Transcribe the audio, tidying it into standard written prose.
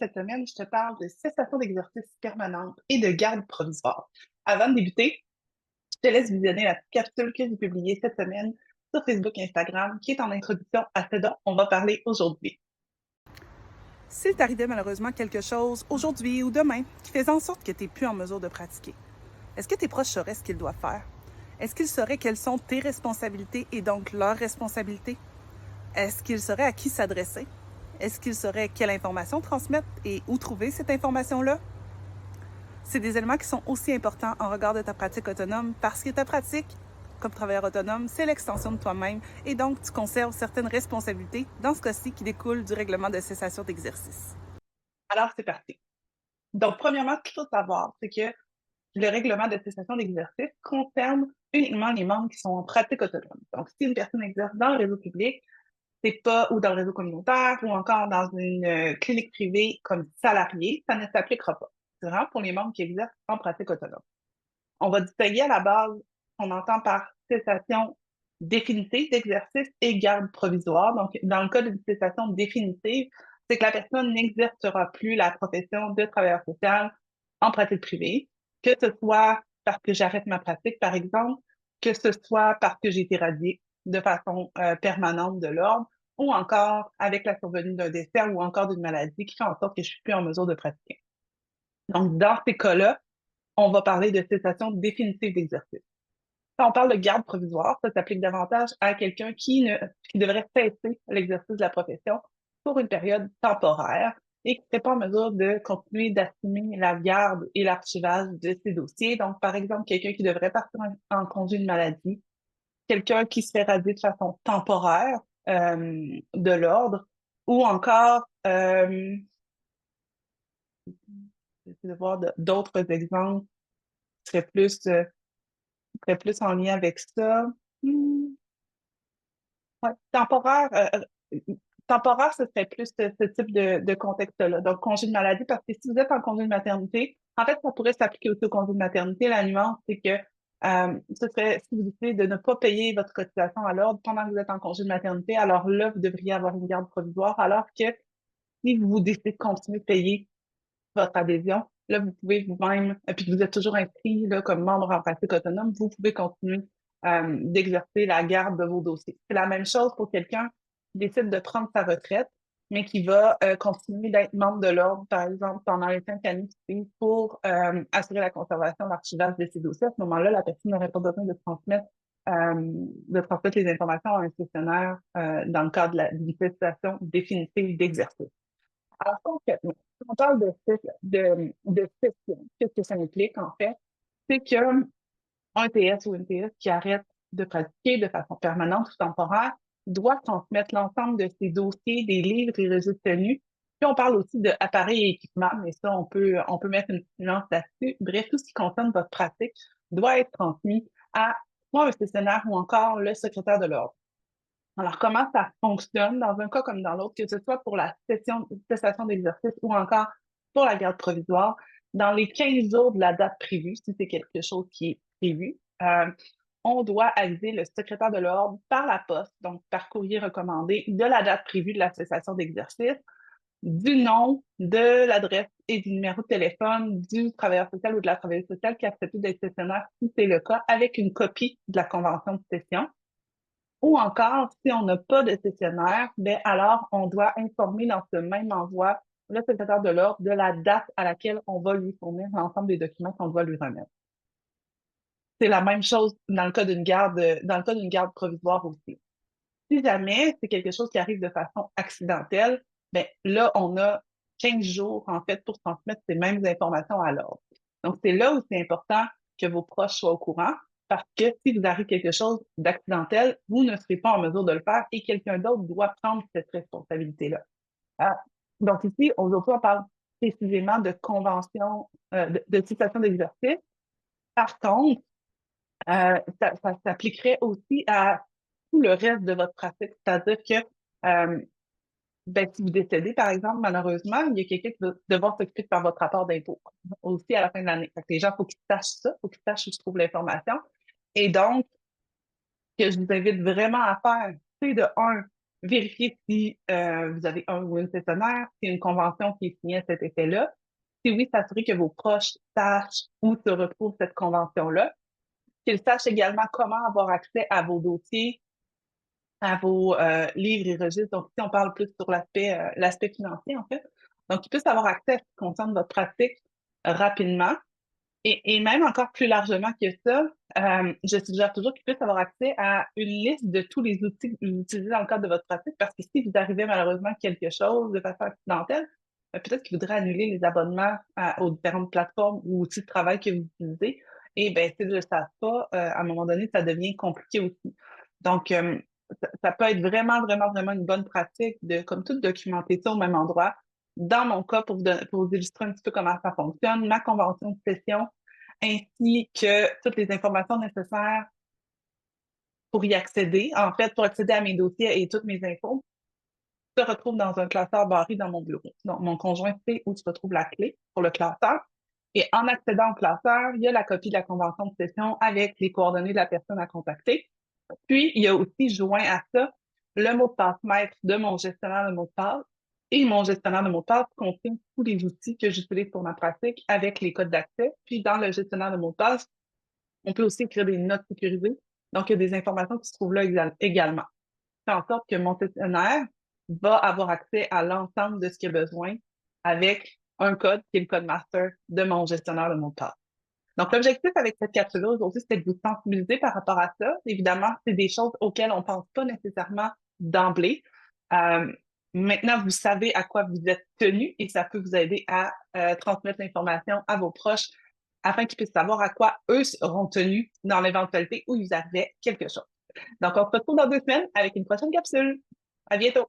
cette semaine, je te parle de cessation d'exercice permanente et de garde provisoire. Avant de débuter, je te laisse visionner la petite capsule que j'ai publiée cette semaine sur Facebook et Instagram, qui est en introduction à ce dont on va parler aujourd'hui. S'il t'arrivait malheureusement quelque chose aujourd'hui ou demain qui faisait en sorte que tu n'es plus en mesure de pratiquer, est-ce que tes proches sauraient ce qu'ils doivent faire? Est-ce qu'ils sauraient quelles sont tes responsabilités et donc leurs responsabilités? Est-ce qu'ils sauraient à qui s'adresser? Est-ce qu'ils sauraient quelle information transmettre et où trouver cette information-là? C'est des éléments qui sont aussi importants en regard de ta pratique autonome parce que ta pratique, comme travailleur autonome, c'est l'extension de toi-même et donc tu conserves certaines responsabilités, dans ce cas-ci, qui découlent du règlement de cessation d'exercice. Alors, c'est parti. Donc, premièrement, ce qu'il faut savoir, c'est que le règlement de cessation d'exercice concerne uniquement les membres qui sont en pratique autonome. Donc, si une personne exerce dans le réseau public, c'est pas, ou dans le réseau communautaire, ou encore dans une clinique privée comme salarié, ça ne s'appliquera pas. C'est vraiment pour les membres qui exercent en pratique autonome. On va distinguer à la base ce qu'on entend par cessation définitive d'exercice et garde provisoire. Donc, dans le cas d'une cessation définitive, c'est que la personne n'exercera plus la profession de travailleur social en pratique privée, que ce soit parce que j'arrête ma pratique, par exemple, que ce soit parce que j'ai été radiée de façon permanente de l'ordre, ou encore avec la survenue d'un décès ou encore d'une maladie qui fait en sorte que je suis plus en mesure de pratiquer. Donc, dans ces cas-là, on va parler de cessation définitive d'exercice. Quand on parle de garde provisoire, ça s'applique davantage à quelqu'un qui devrait cesser l'exercice de la profession pour une période temporaire et qui ne serait pas en mesure de continuer d'assumer la garde et l'archivage de ses dossiers. Donc, par exemple, quelqu'un qui devrait partir en congé de maladie, quelqu'un qui se fait radier de façon temporaire de l'ordre, ou encore, j'essaie de voir d'autres exemples qui serait plus en lien avec ça. Hmm, ouais. Temporaire, ce serait plus ce type de contexte-là. Donc, congé de maladie, parce que si vous êtes en congé de maternité, en fait, ça pourrait s'appliquer aussi au congé de maternité. La nuance, c'est que ce serait, si vous décidez de ne pas payer votre cotisation à l'ordre pendant que vous êtes en congé de maternité, alors là, vous devriez avoir une garde provisoire, alors que si vous décidez de continuer de payer votre adhésion, là, vous pouvez vous-même, et puis que vous êtes toujours inscrit là, comme membre en pratique autonome, vous pouvez continuer d'exercer la garde de vos dossiers. C'est la même chose pour quelqu'un qui décide de prendre sa retraite, mais qui va continuer d'être membre de l'ordre, par exemple, pendant les 5 années qui suivent pour assurer la conservation, l'archivage de ses dossiers. À ce moment-là, la personne n'aurait pas besoin de transmettre les informations à un gestionnaire dans le cadre d'une situation définitive d'exercice. Alors, concrètement, si on parle de session, qu'est-ce que ça implique, en fait? C'est qu'un TS ou une TS qui arrête de pratiquer de façon permanente ou temporaire doit transmettre l'ensemble de ses dossiers, des livres et registres tenus. Puis on parle aussi d'appareils et équipements, mais ça, on peut mettre une petite nuance là-dessus. Bref, tout ce qui concerne votre pratique doit être transmis à soit un gestionnaire ou encore le secrétaire de l'ordre. Alors, comment ça fonctionne dans un cas comme dans l'autre, que ce soit pour la cessation d'exercice ou encore pour la garde provisoire, dans les 15 jours de la date prévue, si c'est quelque chose qui est prévu, on doit aviser le secrétaire de l'ordre par la poste, donc par courrier recommandé, de la date prévue de la cessation d'exercice, du nom, de l'adresse et du numéro de téléphone du travailleur social ou de la travailleuse sociale qui a accepté d'être gestionnaire, si c'est le cas, avec une copie de la convention de cession. Ou encore, si on n'a pas de cessionnaire, ben alors on doit informer dans ce même envoi le secrétaire de l'ordre de la date à laquelle on va lui fournir l'ensemble des documents qu'on doit lui remettre. C'est la même chose dans le cas d'une garde provisoire aussi. Si jamais c'est quelque chose qui arrive de façon accidentelle, ben là, on a 15 jours, en fait, pour transmettre ces mêmes informations à l'ordre. Donc, c'est là où c'est important que vos proches soient au courant, parce que si vous arrive quelque chose d'accidentel, vous ne serez pas en mesure de le faire et quelqu'un d'autre doit prendre cette responsabilité-là. Ah, donc, ici, aujourd'hui, on parle précisément de convention, de situation d'exercice. Par contre, ça s'appliquerait aussi à tout le reste de votre pratique. C'est-à-dire que ben, si vous décédez, par exemple, malheureusement, il y a quelqu'un qui va devoir s'occuper de faire votre rapport d'impôt aussi à la fin de l'année. Fait que les gens, il faut qu'ils sachent ça, il faut qu'ils sachent où se trouve l'information. Et donc, ce que je vous invite vraiment à faire, c'est de un, vérifier si vous avez un ou une gestionnaire, si une convention qui est signée à cet effet-là. Si oui, s'assurer que vos proches sachent où se retrouve cette convention-là, qu'ils sachent également comment avoir accès à vos dossiers, à vos livres et registres. Donc, ici, on parle plus sur l'aspect financier, en fait. Donc, qu'ils puissent avoir accès à ce qui concerne votre pratique rapidement. Et même encore plus largement que ça, je suggère toujours qu'ils puissent avoir accès à une liste de tous les outils que vous utilisez dans le cadre de votre pratique, parce que si vous arrivez malheureusement à quelque chose de façon accidentelle, peut-être qu'ils voudraient annuler les abonnements aux différentes plateformes ou outils de travail que vous utilisez. Et bien, s'ils ne le savent pas, à un moment donné, ça devient compliqué aussi. Donc, ça peut être vraiment, vraiment, vraiment une bonne pratique de, comme tout, documenter ça au même endroit. Dans mon cas, pour vous illustrer un petit peu comment ça fonctionne, ma convention de session ainsi que toutes les informations nécessaires pour y accéder, en fait, pour accéder à mes dossiers et toutes mes infos, se retrouvent dans un classeur barré dans mon bureau. Donc, mon conjoint sait où se retrouve la clé pour le classeur. Et en accédant au classeur, il y a la copie de la convention de session avec les coordonnées de la personne à contacter. Puis, il y a aussi joint à ça le mot de passe maître de mon gestionnaire de mot de passe. Et mon gestionnaire de mot de passe contient tous les outils que j'utilise pour ma pratique avec les codes d'accès. Puis, dans le gestionnaire de mot de passe, on peut aussi écrire des notes sécurisées. Donc, il y a des informations qui se trouvent là également. Fait en sorte que mon gestionnaire va avoir accès à l'ensemble de ce qu'il a besoin avec un code qui est le code master de mon gestionnaire de mot de passe. Donc, l'objectif avec cette capsule-là aujourd'hui, c'était de vous sensibiliser par rapport à ça. Évidemment, c'est des choses auxquelles on ne pense pas nécessairement d'emblée. Euh, Maintenant, vous savez à quoi vous êtes tenu et ça peut vous aider à transmettre l'information à vos proches afin qu'ils puissent savoir à quoi eux seront tenus dans l'éventualité où ils arrivait quelque chose. Donc, on se retrouve dans 2 semaines avec une prochaine capsule. À bientôt!